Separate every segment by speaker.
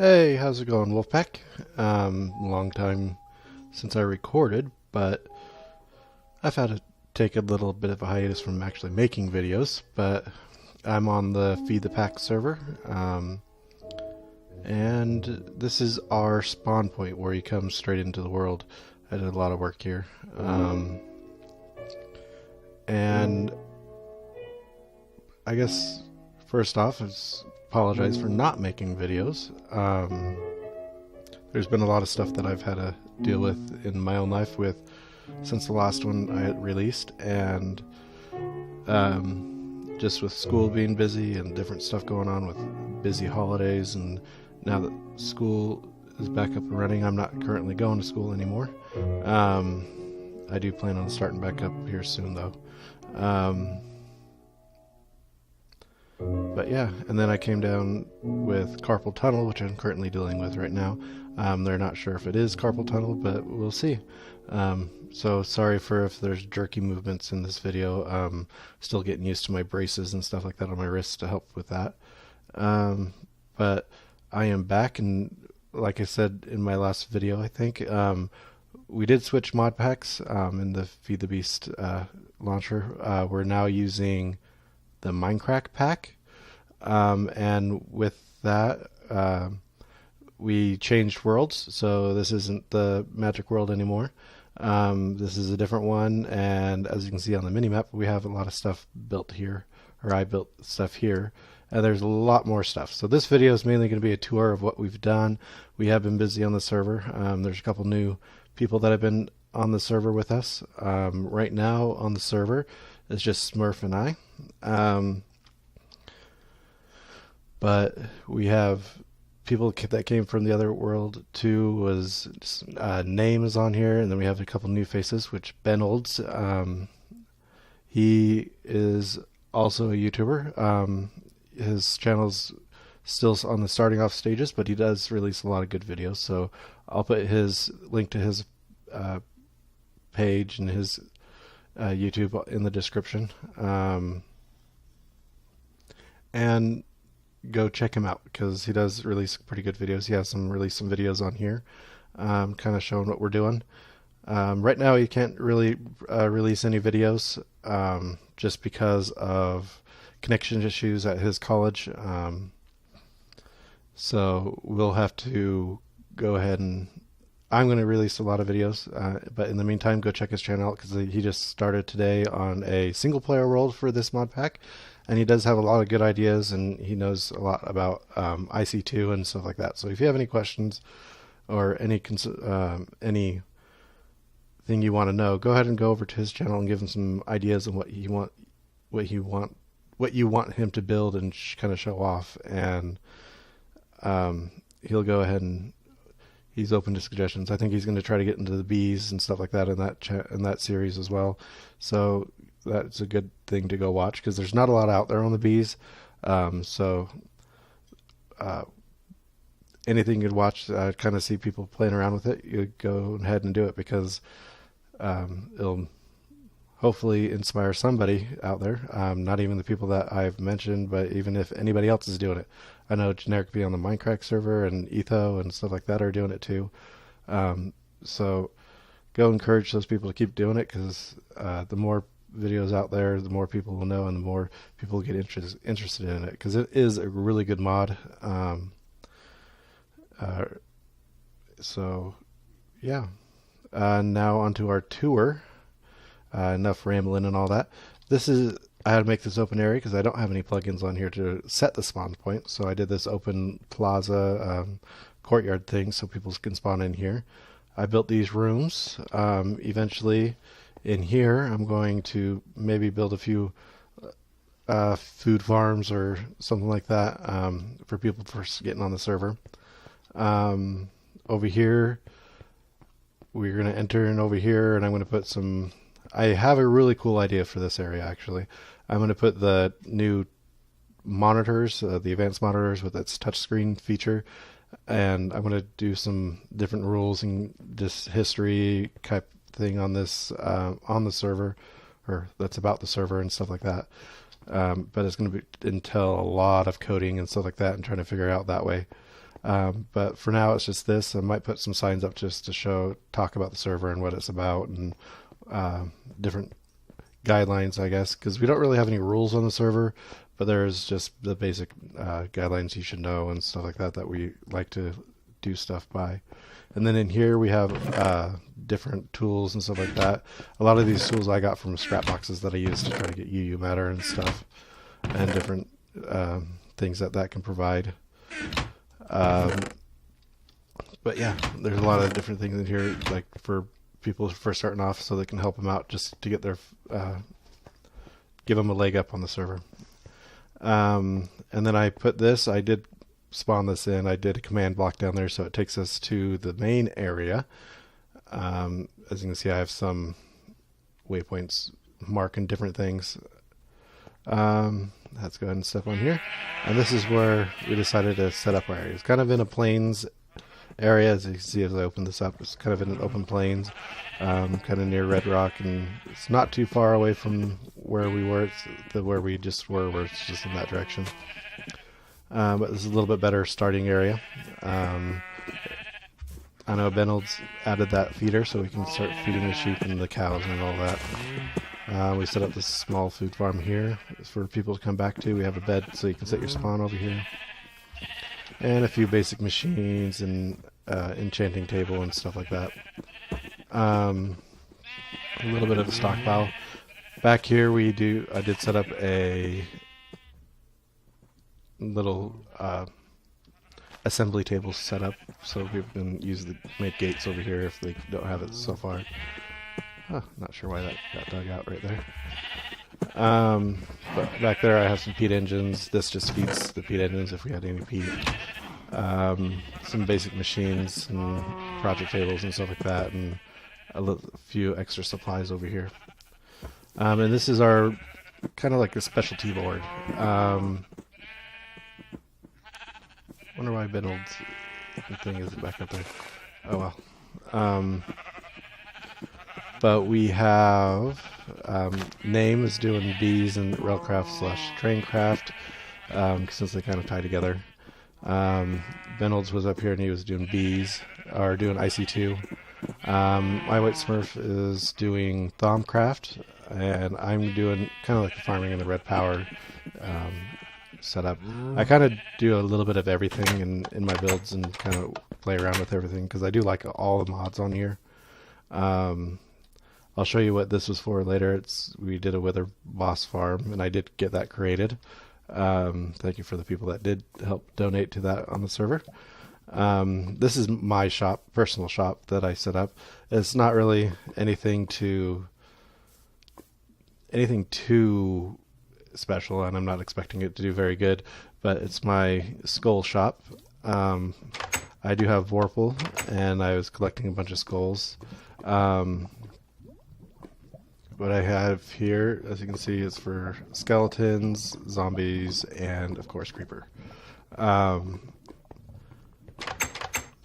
Speaker 1: Hey, how's it going, Wolfpack? Long time since I recorded, but I've had to take a little bit of a hiatus from actually making videos, but I'm on the Feed the Pack server, and this is our spawn point where you come straight into the world. I did a lot of work here, and I guess first off, I apologize for not making videos. There's been a lot of stuff that I've had to deal with in my own life since the last one I had released, and just with school being busy and different stuff going on with busy holidays, and now that school is back up and running, I'm not currently going to school anymore. I do plan on starting back up here soon though. But yeah, and then I came down with carpal tunnel, which I'm currently dealing with right now. They're not sure if it is carpal tunnel, but we'll see. So sorry for if there's jerky movements in this video. Still getting used to my braces and stuff like that on my wrists to help with that. But I am back, and like I said in my last video, I think, we did switch mod packs in the Feed the Beast launcher. We're now using the Mindcrack pack, and with that we changed worlds, so this isn't the magic world anymore. This is a different one, and as you can see on the minimap, we have a lot of stuff built here, or I built stuff here, and there's a lot more stuff. So this video is mainly going to be a tour of what we've done. We have been busy on the server. There's a couple new people that have been on the server with us. Right now on the server it's just Smurf and I. But we have people that came from the other world too. Was Name is on here, and then we have a couple new faces, which Benoldz. He is also a YouTuber. His channel's still on the starting off stages, but he does release a lot of good videos. So I'll put his link to his page and his YouTube in the description, and go check him out because he does release pretty good videos. He has released some videos on here, kind of showing what we're doing. Right now he can't really release any videos just because of connection issues at his college. So we'll have to go ahead, and I'm going to release a lot of videos, but in the meantime, go check his channel out because he just started today on a single player world for this mod pack, and he does have a lot of good ideas, and he knows a lot about IC2 and stuff like that. So if you have any questions or anything you want to know, go ahead and go over to his channel and give him some ideas on what you want him to build and kind of show off, and he'll go ahead and he's open to suggestions. I think he's going to try to get into the bees and stuff like that in that series as well. So that's a good thing to go watch because there's not a lot out there on the bees. So anything you'd watch, kind of see people playing around with it, you go ahead and do it because it'll hopefully inspire somebody out there. Not even the people that I've mentioned, but even if anybody else is doing it. I know Generic be on the Mindcrack server, and Etho and stuff like that are doing it too. So go encourage those people to keep doing it because the more videos out there, the more people will know, and the more people will get interested in it because it is a really good mod. So yeah, now onto our tour. Enough rambling and all that. I had to make this open area because I don't have any plugins on here to set the spawn point. So I did this open plaza courtyard thing so people can spawn in here. I built these rooms. Eventually in here I'm going to maybe build a few food farms or something like that for people first getting on the server. Over here we're going to enter in over here, and I'm going to put I have a really cool idea for this area actually. I'm going to put the new monitors, the advanced monitors with its touchscreen feature, and I'm going to do some different rules and just history type thing on this on the server, or that's about the server and stuff like that. But it's going to entail a lot of coding and stuff like that and trying to figure out that way. But for now, it's just this. I might put some signs up just to talk about the server and what it's about, and different guidelines, I guess, because we don't really have any rules on the server, but there's just the basic guidelines you should know and stuff like that we like to do stuff by. And then in here we have different tools and stuff like that. A lot of these tools I got from scrap boxes that I use to try to get UU matter and stuff, and different things that can provide. But yeah, there's a lot of different things in here, like for people first starting off, so they can help them out just to get their give them a leg up on the server. And then I did spawn this in. I did a command block down there, so it takes us to the main area. As you can see, I have some waypoints marking different things. Let's go ahead and step on here. And this is where we decided to set up our area. It's kind of in a plains area, as you can see as I open this up. It's kind of in an open plains, kind of near Red Rock, and it's not too far away from where we were. It's where we just were, where it's just in that direction. But this is a little bit better starting area. I know Benoldz added that feeder, so we can start feeding the sheep and the cows and all that. We set up this small food farm here for people to come back to. We have a bed so you can set your spawn over here. And a few basic machines and enchanting table and stuff like that. A little bit of a stockpile. Back here I did set up a little assembly table set up so people can make gates over here if they don't have it so far. Not sure why that got dug out right there. But back there I have some peat engines. This just feeds the peat engines if we had any peat. Some basic machines and project tables and stuff like that, and a few extra supplies over here. And this is our kind of like a specialty board. Wonder why Benold's thing isn't back up there. Oh well. But we have Name is doing bees and railcraft/traincraft, since they kind of tie together. Benoldz was up here and he was doing bees, or doing IC2. My White Smurf is doing Thaumcraft, and I'm doing kind of like the farming and the red power setup. I kind of do a little bit of everything in my builds and kind of play around with everything because I do like all the mods on here. I'll show you what this was for later. We did a wither boss farm, and I did get that created. Thank you for the people that did help donate to that on the server. This is my personal shop that I set up. It's not really anything too special, and I'm not expecting it to do very good, but it's my skull shop. I do have Vorpal, and I was collecting a bunch of skulls. What I have here, as you can see, is for skeletons, zombies, and of course creeper.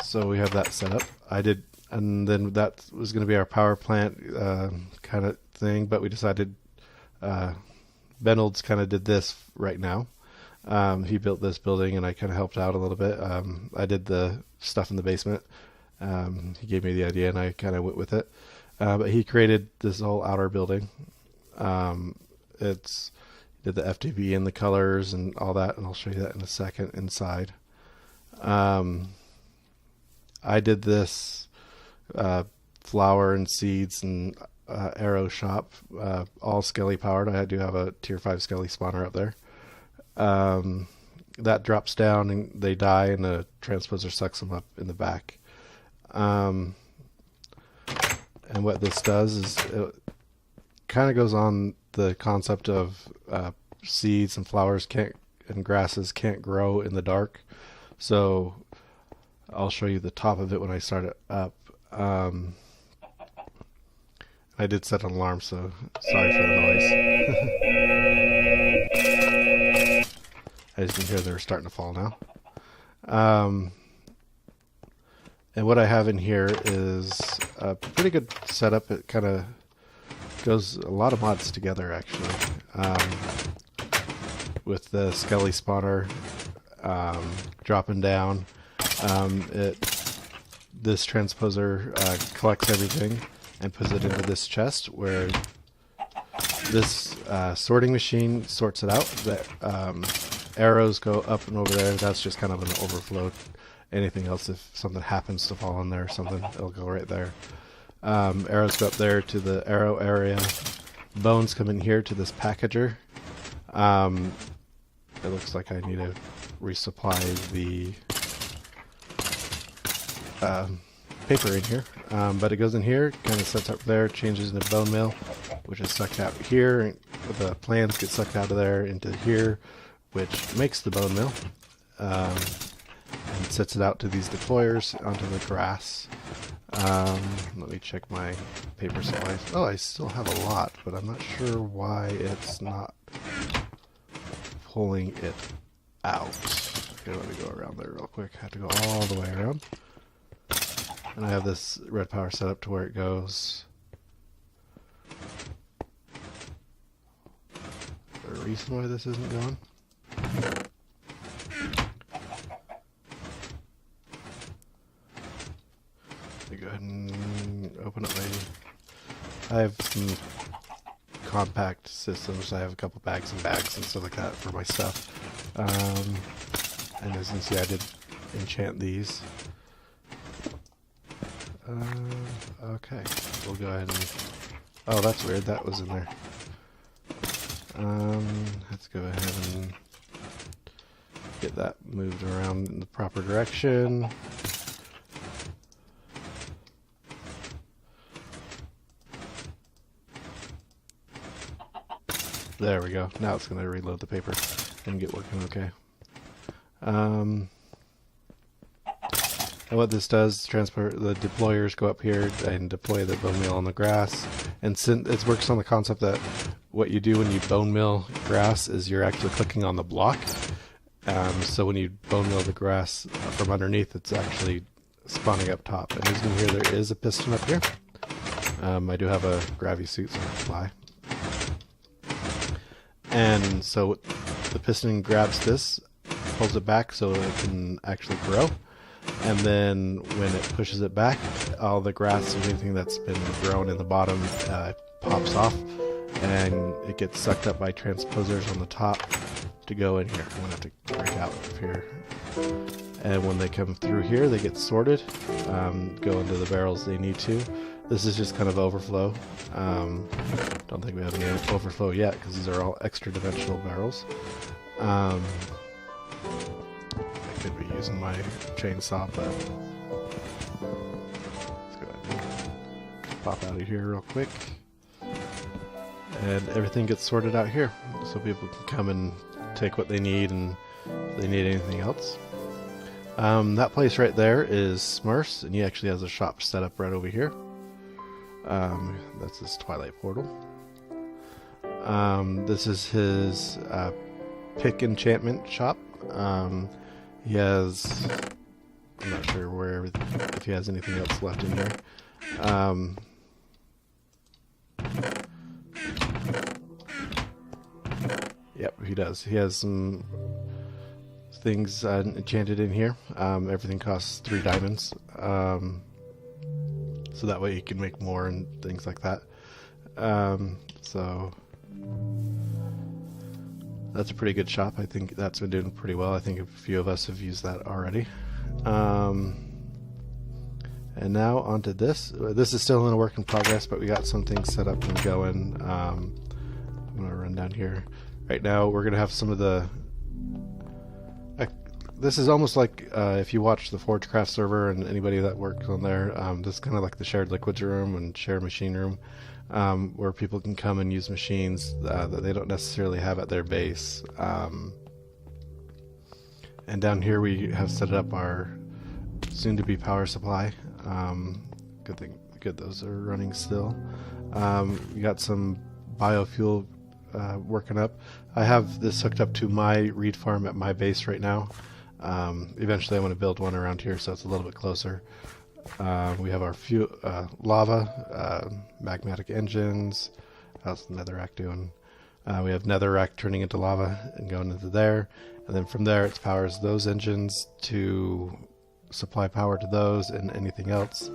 Speaker 1: So we have that set up. And then that was going to be our power plant kind of thing, but we decided Benoldz kind of did this right now. He built this building, and I kind of helped out a little bit. I did the stuff in the basement. He gave me the idea, and I kind of went with it. But he created this whole outer building. Did the FTB and the colors and all that, and I'll show you that in a second inside. I did this flower and seeds and arrow shop, all skelly powered. I do have a tier 5 skelly spawner up there. That drops down and they die, and the transposer sucks them up in the back. And what this does is it kind of goes on the concept of seeds and flowers and grasses can't grow in the dark. So I'll show you the top of it when I start it up. I did set an alarm, so sorry for the noise. As you can hear, they're starting to fall now. And what I have in here is a pretty good setup. It kind of goes a lot of mods together, actually. With the skelly spawner dropping down, This transposer collects everything and puts it into this chest where this sorting machine sorts it out. The arrows go up and over there. That's just kind of an overflow. Anything else, if something happens to fall in there or something, it'll go right there. Arrows go up there to the arrow area. Bones come in here to this packager. It looks like I need to resupply the paper in here, but it goes in here, kind of sets up there, changes into bone meal, which is sucked out here. The plants get sucked out of there into here, which makes the bone meal, and sets it out to these deployers onto the grass. Let me check my paper supplies. Oh, I still have a lot, but I'm not sure why it's not pulling it out. Okay, let me go around there real quick. I have to go all the way around. And I have this red power set up to where it goes. Is there a reason why this isn't going? Let me go ahead and open up my... I have some compact systems. I have a couple bags and bags and stuff like that for my stuff. And as you can see, I did enchant these. Okay, we'll go ahead and... Oh, that's weird. That was in there. Let's go ahead and get that moved around in the proper direction. There we go. Now it's going to reload the paper and get working okay. And what this does, transfer the deployers go up here and deploy the bone meal on the grass. And it works on the concept that what you do when you bone meal grass is you're actually clicking on the block. So when you bone meal the grass from underneath, it's actually spawning up top. And as you can hear, there is a piston up here. I do have a gravity suit, so I can fly. And so the piston grabs this, pulls it back so it can actually grow. And then when it pushes it back, all the grass and anything that's been grown in the bottom pops off, and it gets sucked up by transposers on the top to go in here. I'm going to have to break out of here. And when they come through here, they get sorted, go into the barrels they need to. This is just kind of overflow. Don't think we have any overflow yet because these are all extra dimensional barrels. I could be using my chainsaw, but let's go ahead and pop out of here real quick. And everything gets sorted out here, so people can come and take what they need, and if they need anything else. That place right there is Smurfs, and he actually has a shop set up right over here. That's his Twilight Portal. This is his pick enchantment shop. He has... I'm not sure if he has anything else left in here. Yep, he does. He has some things enchanted in here. Everything costs 3 diamonds. So that way you can make more and things like that. So that's a pretty good shop. I think that's been doing pretty well. I think a few of us have used that already. And now onto this. This is still in a work in progress, but we got some things set up and going. I'm going to run down here. Right now we're going to have some of the... This is almost like if you watch the Forgecraft server and anybody that works on there, this is kind of like the shared liquids room and shared machine room, where people can come and use machines that they don't necessarily have at their base. And down here we have set up our soon-to-be power supply. Good those are running still. We got some biofuel working up. I have this hooked up to my reed farm at my base right now. Eventually I want to build one around here so it's a little bit closer. We have our lava, magmatic engines. How's the netherrack doing? We have netherrack turning into lava and going into there, and then from there it powers those engines to supply power to those and anything else.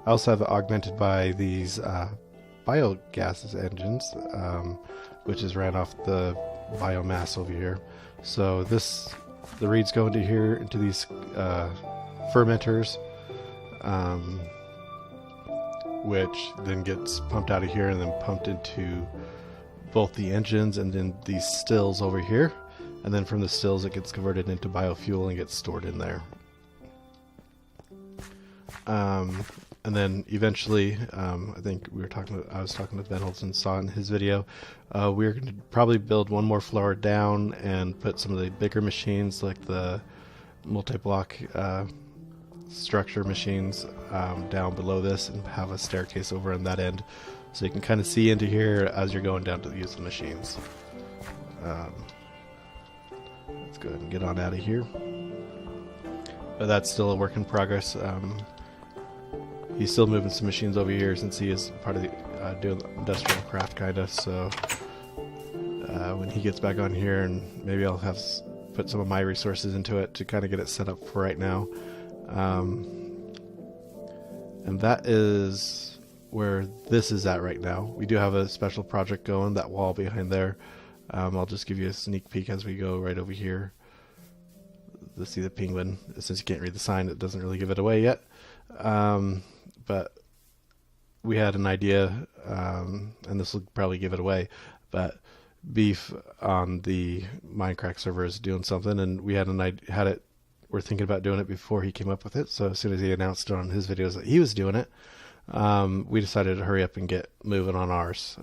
Speaker 1: I also have it augmented by these biogas engines, which is ran off the biomass over here. So the reeds go into here, into these fermenters, which then gets pumped out of here and then pumped into both the engines and then these stills over here. And then from the stills it gets converted into biofuel and gets stored in there. And then eventually, I think I was talking with Benoldz and saw in his video, we're going to probably build one more floor down and put some of the bigger machines like the multi-block structure machines down below this and have a staircase over on that end, so you can kind of see into here as you're going down to use the machines. Let's go ahead and get on out of here. But that's still a work in progress. He's still moving some machines over here since he is part of the doing industrial craft kind of. So when he gets back on here, and maybe I'll have put some of my resources into it to kind of get it set up for right now. And that is where this is at right now. We do have a special project going, that wall behind there. I'll just give you a sneak peek as we go right over here. Let's see the penguin. Since you can't read the sign, it doesn't really give it away yet. But we had an idea, and this will probably give it away, but Beef on the Mindcrack server is doing something, and we had we're thinking about doing it before he came up with it. So as soon as he announced on his videos that he was doing it, we decided to hurry up and get moving on ours,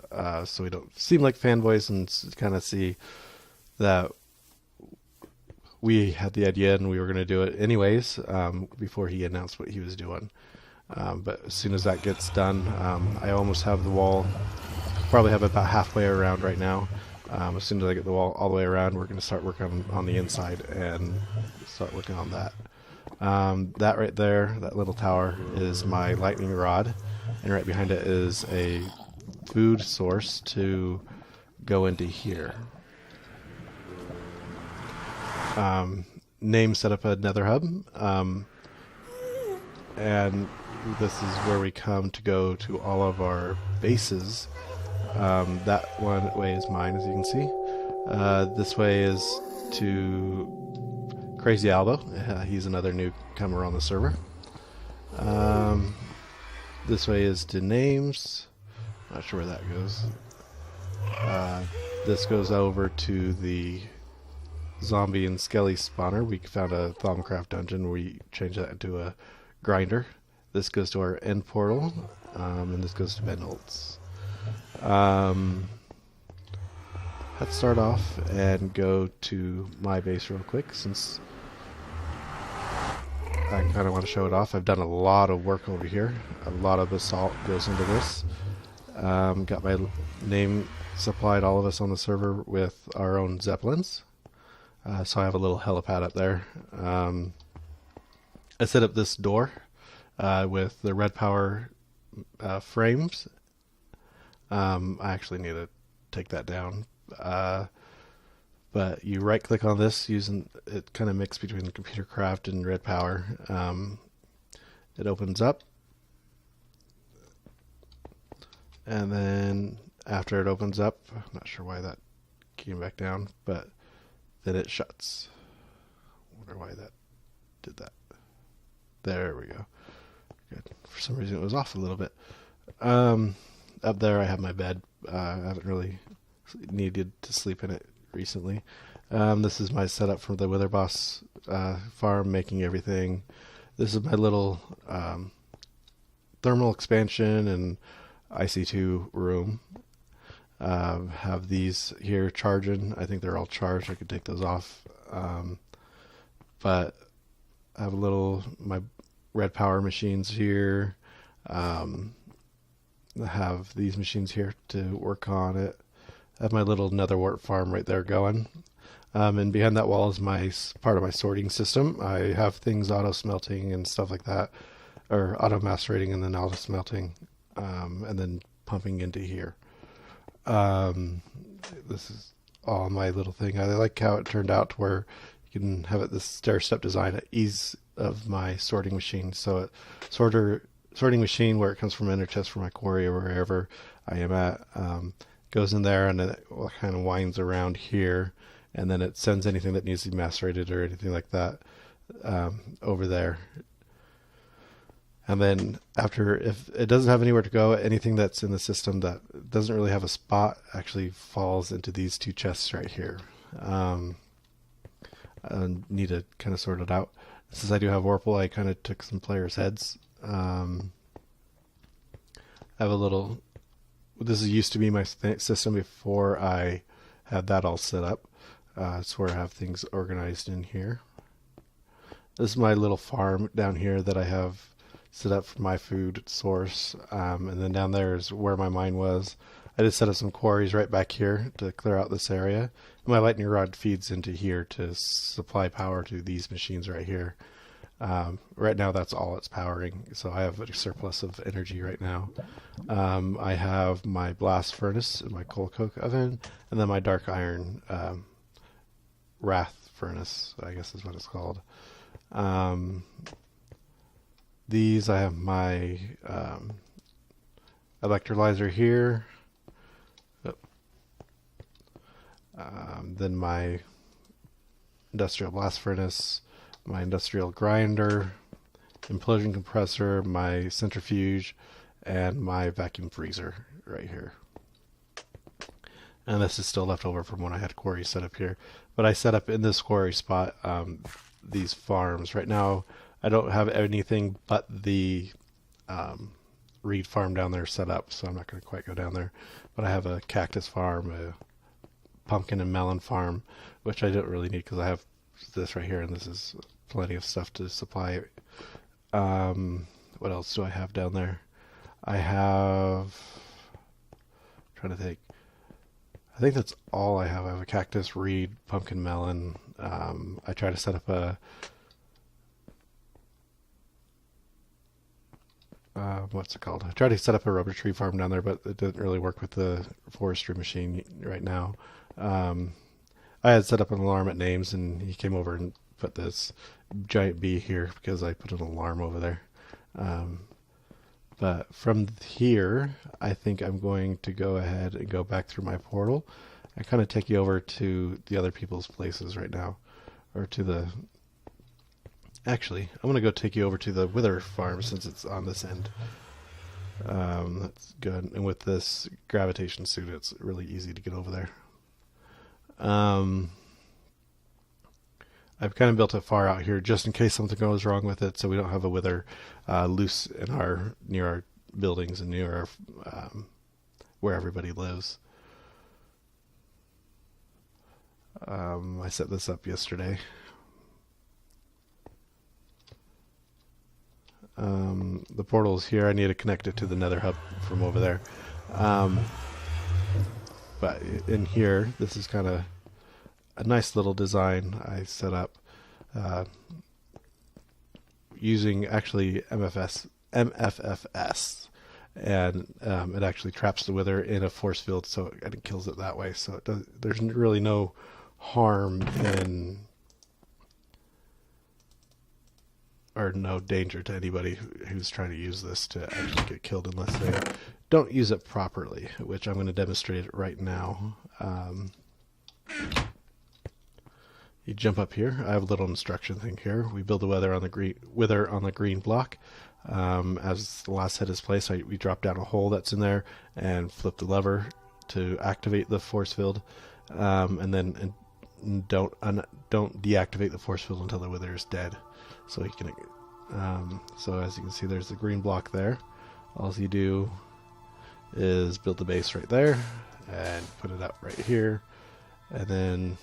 Speaker 1: so we don't seem like fanboys and kind of see that we had the idea and we were going to do it anyways, before he announced what he was doing. But as soon as that gets done, I almost have the wall, probably have it about halfway around right now. As soon as I get the wall all the way around, we're going to start working on the inside and start working on that. That right there, that little tower, is my lightning rod, and right behind it is a food source to go into here. Name set up a Nether Hub, and this is where we come to go to all of our bases. That one way is mine, as you can see. This way is to Crazy Albo. He's another newcomer on the server. This way is to names. Not sure where that goes. This goes over to the zombie and skelly spawner. We found a Thaumcraft dungeon. We changed that into a grinder. This goes to our end portal, and this goes to Benoldz. Let's start off and go to my base real quick, since I kind of want to show it off. I've done a lot of work over here. A lot of basalt goes into this. Got my name supplied all of us on the server with our own zeppelins. So I have a little helipad up there. I set up this door with the red power frames. I actually need to take that down. But you right click on this, using it kind of mixed between the computer craft and red power. It opens up, and then after it opens up, I'm not sure why that came back down, but then it shuts. I wonder why that did that. There we go. Good. For some reason it was off a little bit. Up there I have my bed. I haven't really needed to sleep in it recently. This is my setup for the Wither Boss farm, making everything. This is my little thermal expansion and IC2 room. Have these here charging. I think they're all charged. I could take those off. But I have my red power machines here. I have these machines here to work on it. I have my little nether wart farm right there going. And behind that wall is part of my sorting system. I have things auto smelting and stuff like that, or auto macerating and then auto smelting, and then pumping into here. This is all my little thing. I like how it turned out to where you can have it this stair step design. It of my sorting machine. So sorting machine where it comes from ender chest from my quarry or wherever I am at goes in there, and it kind of winds around here, and then it sends anything that needs to be macerated or anything like that over there. And then after, if it doesn't have anywhere to go, anything that's in the system that doesn't really have a spot actually falls into these two chests right here. I need to kind of sort it out. Since I do have Warple, I kind of took some players' heads. I have a little... This used to be my system before I had that all set up. It's where I have things organized in here. This is my little farm down here that I have set up for my food source, and then down there is where my mine was. I just set up some quarries right back here to clear out this area. And my lightning rod feeds into here to supply power to these machines right here. Right now that's all it's powering, so I have a surplus of energy right now. I have my blast furnace and my coal coke oven, and then my dark iron wrath furnace, I guess is what it's called. These, I have my electrolyzer here, then my industrial blast furnace, my industrial grinder, implosion compressor, my centrifuge, and my vacuum freezer right here. And this is still left over from when I had quarry set up here. But I set up in this quarry spot these farms. Right now I don't have anything but the reed farm down there set up, so I'm not going to quite go down there. But I have a cactus farm, a pumpkin and melon farm, which I don't really need because I have this right here, and this is plenty of stuff to supply. What else do I have down there? I have... I'm trying to think. I think that's all I have. I have a cactus, reed, pumpkin, melon. I try to set up a... what's it called? I tried to set up a rubber tree farm down there, but it didn't really work with the forestry machine right now. I had set up an alarm at Names, and he came over and put this giant bee here because I put an alarm over there. But from here, I think I'm going to go ahead and go back through my portal and kind of take you over to the other people's places right now, or to the... Actually, I'm going to go take you over to the Wither farm since it's on this end. That's good. And with this gravitation suit, it's really easy to get over there. I've kind of built it far out here just in case something goes wrong with it, so we don't have a Wither loose in near our buildings and near our where everybody lives. I set this up yesterday. The portal is here. I need to connect it to the Nether Hub from over there. But in here, this is kind of a nice little design I set up using actually MFFS, and it actually traps the Wither in a force field, so it kills it that way. So it does, there's really no harm in, or no danger to anybody who's trying to use this to actually get killed unless they don't use it properly, which I'm going to demonstrate it right now. You jump up here. I have a little instruction thing here. We build the wither on the green block. As the last head is placed, we drop down a hole that's in there and flip the lever to activate the force field, and then don't deactivate the force field until the wither is dead. So you can, so as you can see, there's the green block there. All you do is build the base right there and put it up right here, and then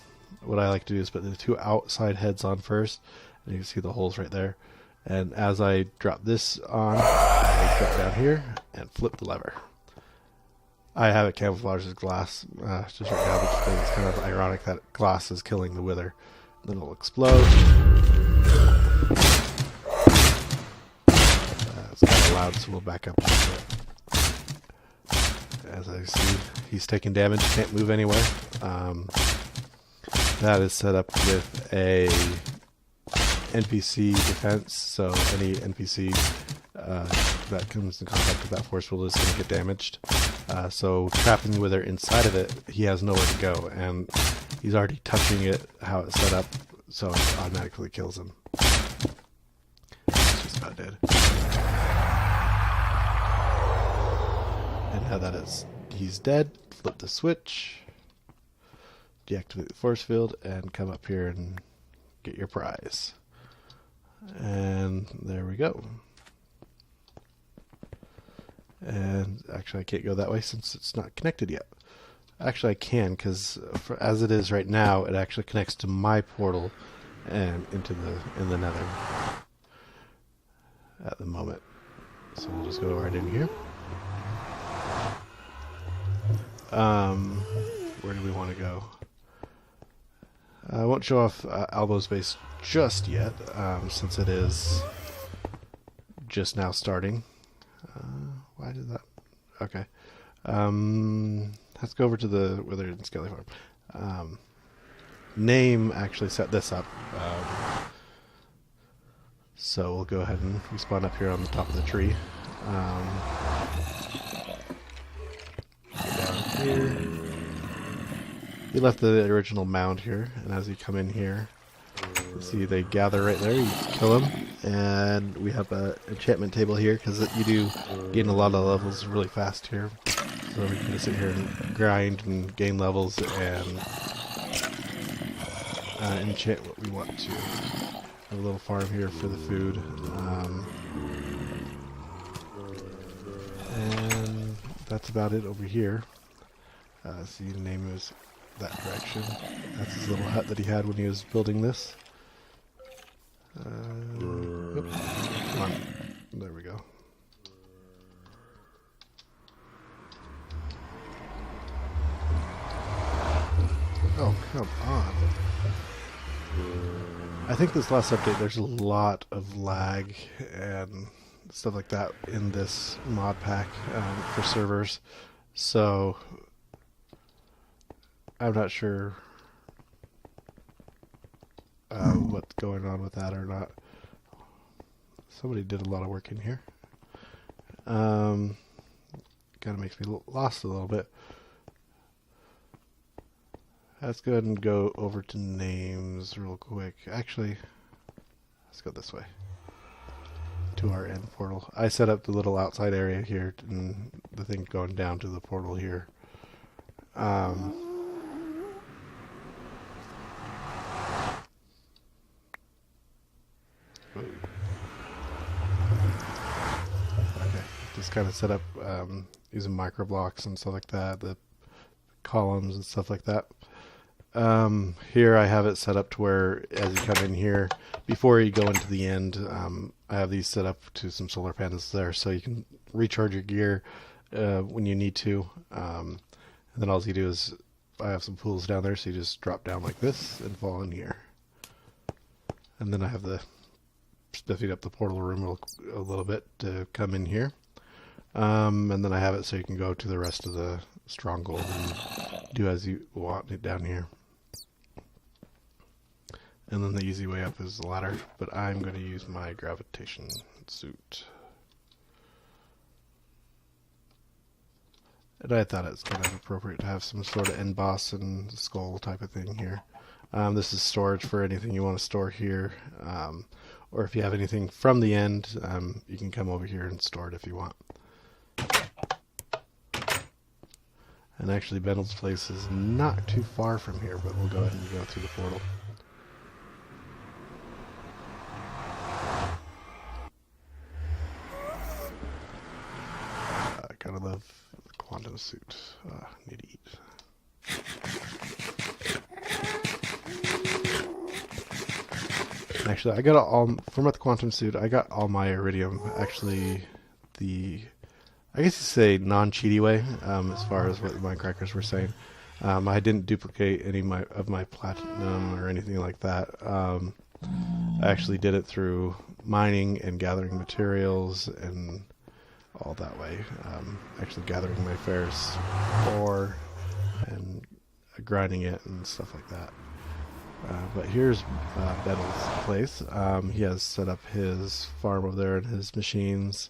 Speaker 1: what I like to do is put the two outside heads on first, and you can see the holes right there. And as I drop this on, I drop down here and flip the lever. I have it camouflaged as glass just right now because it's kind of ironic that glass is killing the wither. Then it'll explode. It's kind of loud, so we'll back up a little bit. As I see, he's taking damage, can't move anywhere. That is set up with a NPC defense, so any NPC that comes in contact with that force field is going to get damaged. So trapping the wither inside of it, he has nowhere to go, and he's already touching it how it's set up, so it automatically kills him. He's just about dead. And now that he's dead, flip the switch, deactivate the force field, and come up here and get your prize. And there we go. And actually I can't go that way since it's not connected yet. Actually I can, because as it is right now, it actually connects to my portal and in the nether at the moment. So we'll just go right in here. Where do we want to go? I won't show off Albo's base just yet, since it is just now starting. Why did that? Okay. Let's go over to the Withered and Skelly Farm. Name actually set this up. So we'll go ahead and respawn up here on the top of the tree. Down here. He left the original mound here, and as you come in here, you see they gather right there. You kill them, and we have an enchantment table here because you do gain a lot of levels really fast here. So we can just sit here and grind and gain levels and enchant what we want to. Have a little farm here for the food, and that's about it over here. See, the name is that direction. That's his little hut that he had when he was building this. Oops. Come on. There we go. Oh, come on. I think this last update there's a lot of lag and stuff like that in this mod pack for servers. So I'm not sure what's going on with that or not. Somebody did a lot of work in here. Kind of makes me lost a little bit. Let's go ahead and go over to names real quick. Actually, let's go this way to our end portal. I set up the little outside area here and the thing going down to the portal here. Okay, just kind of set up using micro blocks and stuff like that, the columns and stuff like that. Here I have it set up to where as you come in here, before you go into the end, I have these set up to some solar panels there so you can recharge your gear when you need to. And then all you do is, I have some pools down there, so you just drop down like this and fall in here. And then I have the spiffing up the portal room a little bit to come in here. And then I have it so you can go to the rest of the stronghold and do as you want it down here. And then the easy way up is the ladder, but I'm going to use my gravitation suit. And I thought it's kind of appropriate to have some sort of end boss and skull type of thing here. This is storage for anything you want to store here. Or if you have anything from the end, you can come over here and store it if you want. And actually Benoldz place is not too far from here, but we'll go ahead and go through the portal. I kind of love the quantum suit. Need to eat. Actually, I got all from the quantum suit. I got all my iridium. Actually, I guess you say non-cheaty way, as far as what the Mindcrackers were saying. I didn't duplicate any of my platinum or anything like that. I actually did it through mining and gathering materials and all that way. Actually gathering my ferrous ore and grinding it and stuff like that. But here's Benold's place. He has set up his farm over there and his machines,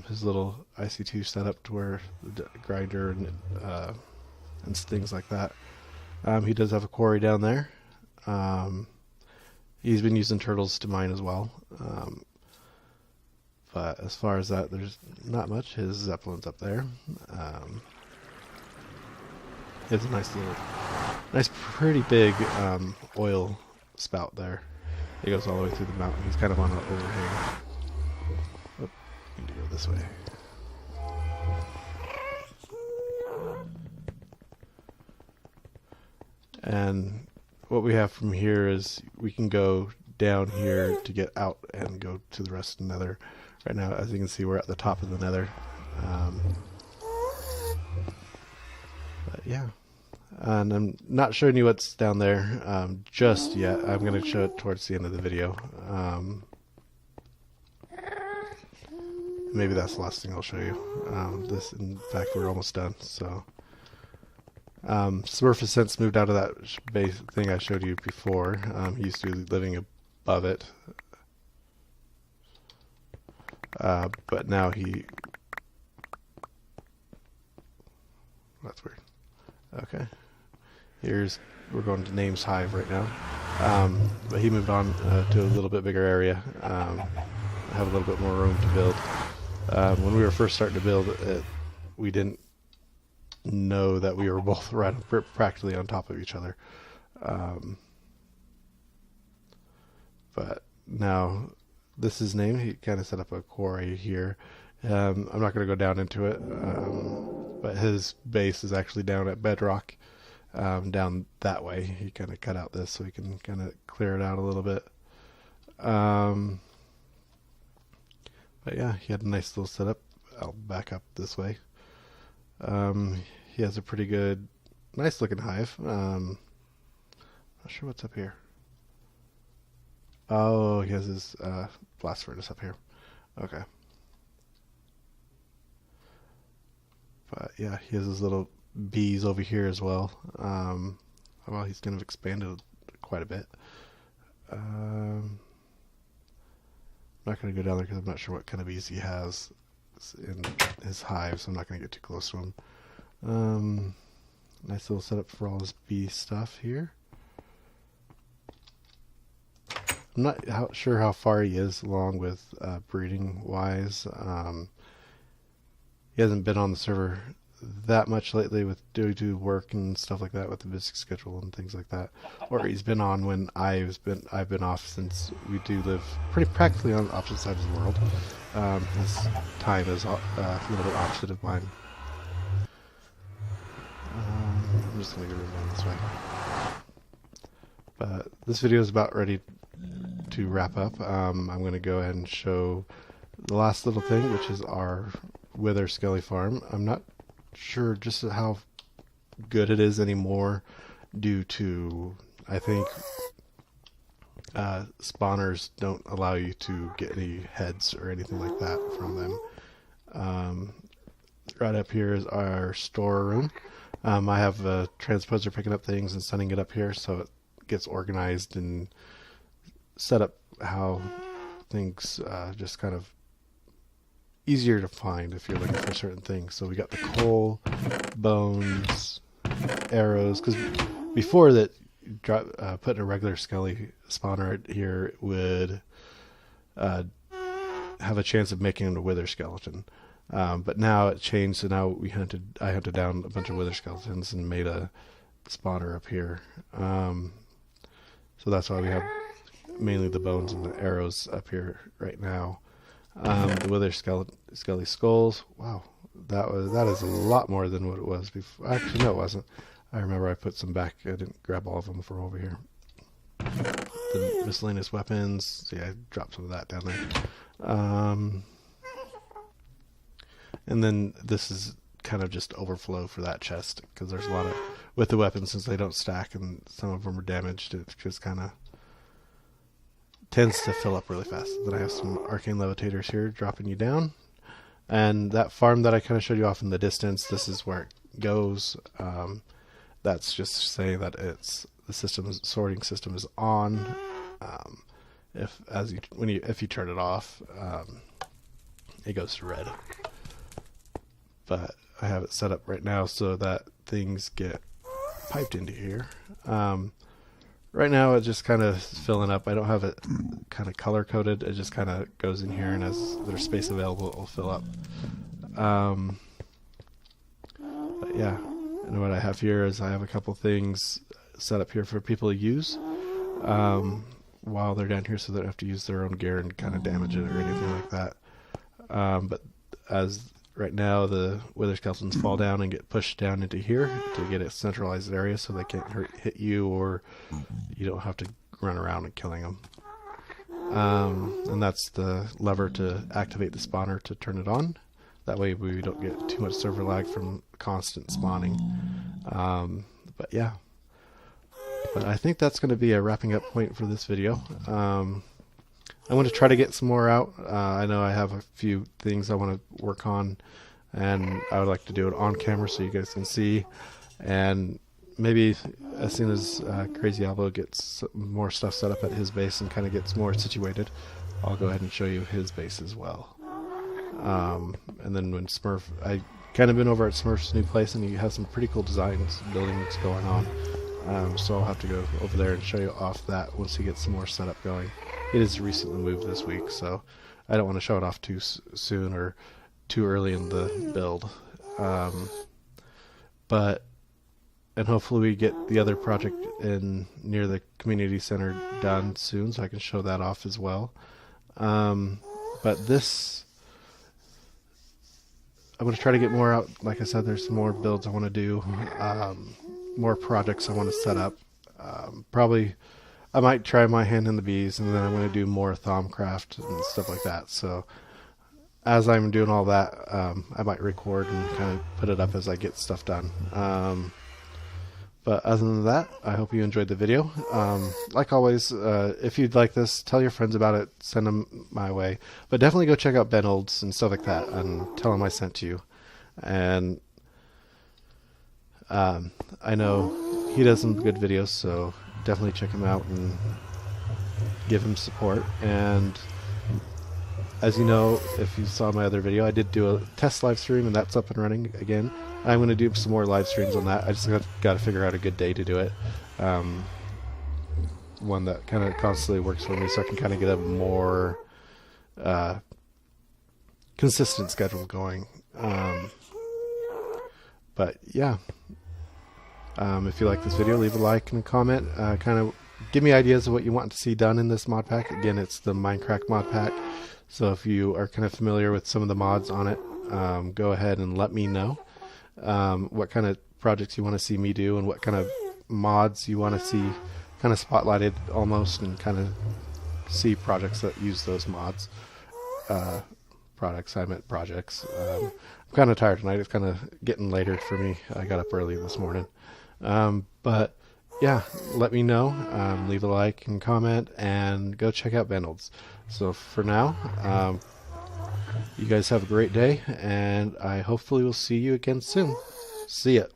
Speaker 1: his little IC2 setup to where the grinder and things like that. He does have a quarry down there. He's been using turtles to mine as well. But as far as that, there's not much. His Zeppelin's up there. It's a nice, pretty big oil spout there. It goes all the way through the mountain. He's kind of on an overhang. Oh, need to go this way. And what we have from here is we can go down here to get out and go to the rest of the Nether. Right now, as you can see, we're at the top of the Nether. But yeah. And I'm not showing you what's down there just yet. I'm going to show it towards the end of the video. Maybe that's the last thing I'll show you. In fact, we're almost done. So, Smurf has since moved out of that base thing I showed you before. He used to be living above it, but now that's weird. Okay. We're going to Name's Hive right now. But he moved on to a little bit bigger area. Have a little bit more room to build. When we were first starting to build it, we didn't know that we were both right practically on top of each other. But now this is Name. He kind of set up a quarry here. I'm not going to go down into it, but his base is actually down at bedrock. Down that way. He kind of cut out this so he can kind of clear it out a little bit. But yeah, he had a nice little setup. I'll back up this way. He has a pretty good, nice looking hive. Not sure what's up here. Oh, he has his blast furnace up here. Okay. But yeah, he has his little bees over here as well. Well, he's kind of expanded quite a bit. I'm not going to go down there because I'm not sure what kind of bees he has in his hive, so I'm not going to get too close to him. Nice little setup for all his bee stuff here. I'm not sure how far he is along with breeding wise. He hasn't been on the server that much lately with due to work and stuff like that with the busy schedule and things like that. Or he's been on when I've been off, since we do live pretty practically on the opposite side of the world. His time is a little bit opposite of mine. I'm just going to go down this way. But this video is about ready to wrap up. I'm going to go ahead and show the last little thing, which is our Wither Skelly farm. I'm not sure just how good it is anymore due to, I think, spawners don't allow you to get any heads or anything like that from them. Right up here is our storeroom. I have a transposer picking up things and sending it up here so it gets organized and set up how things just kind of easier to find if you're looking for certain things. So we got the coal, bones, arrows, because before that, putting a regular skelly spawner right here would have a chance of making a wither skeleton. But now it changed, so now I hunted down a bunch of wither skeletons and made a spawner up here. So that's why we have mainly the bones and the arrows up here right now. The wither skelly skulls. Wow, that is a lot more than what it was before. Actually, no, it wasn't. I remember I put some back. I didn't grab all of them for over here. The miscellaneous weapons. See, I dropped some of that down there. And then this is kind of just overflow for that chest, because there's a lot of, with the weapons, since they don't stack and some of them are damaged, it just kind of tends to fill up really fast. Then I have some arcane levitators here dropping you down. And that farm that I kind of showed you off in the distance, this is where it goes. That's just saying that the sorting system is on. If you turn it off, it goes to red. But I have it set up right now so that things get piped into here. Right now it's just kind of filling up. I don't have it kind of color coded. It just kind of goes in here, and as there's space available, it will fill up. But yeah, and what I have here is I have a couple things set up here for people to use while they're down here, so they don't have to use their own gear and kind of damage it or anything like that. But as right now, the wither skeletons fall down and get pushed down into here to get a centralized area so they can't hit you, or you don't have to run around and killing them. And that's the lever to activate the spawner to turn it on. That way we don't get too much server lag from constant spawning. But yeah. But I think that's going to be a wrapping up point for this video. I want to try to get some more out. I know I have a few things I want to work on, and I would like to do it on camera so you guys can see. And maybe as soon as Crazy Albo gets more stuff set up at his base and kind of gets more situated, I'll go ahead and show you his base as well. And then when Smurf, I kind of been over at Smurf's new place, and he has some pretty cool designs, buildings going on. So I'll have to go over there and show you off that once he gets some more setup going. It is recently moved this week, so I don't want to show it off too soon or too early in the build. And hopefully we get the other project in near the community center done soon, so I can show that off as well. But this, I'm going to try to get more out. Like I said, there's some more builds I want to do, more projects I want to set up. Probably I might try my hand in the bees, and then I'm going to do more Thaumcraft and stuff like that. So as I'm doing all that, I might record and kind of put it up as I get stuff done. But other than that, I hope you enjoyed the video. Like always, if you'd like this, tell your friends about it, send them my way. But definitely go check out Benoldz and stuff like that, and tell him I sent you. And I know he does some good videos, so definitely check him out and give him support. And as you know, if you saw my other video, I did do a test live stream, and that's up and running again. I'm going to do some more live streams on that. I just got to figure out a good day to do it. One that kind of constantly works for me, so I can kind of get a more consistent schedule going. But yeah, if you like this video, leave a like and a comment. Kind of give me ideas of what you want to see done in this mod pack. Again, it's the Mindcrack mod pack. So if you are kind of familiar with some of the mods on it, go ahead and let me know what kind of projects you want to see me do, and what kind of mods you want to see kind of spotlighted almost, and kind of see projects that use those mods. Products, I meant projects. I'm kind of tired tonight. It's kind of getting later for me. I got up early this morning. But yeah, let me know. Leave a like and comment, and go check out Benoldz. So for now, you guys have a great day, and I hopefully will see you again soon. See ya.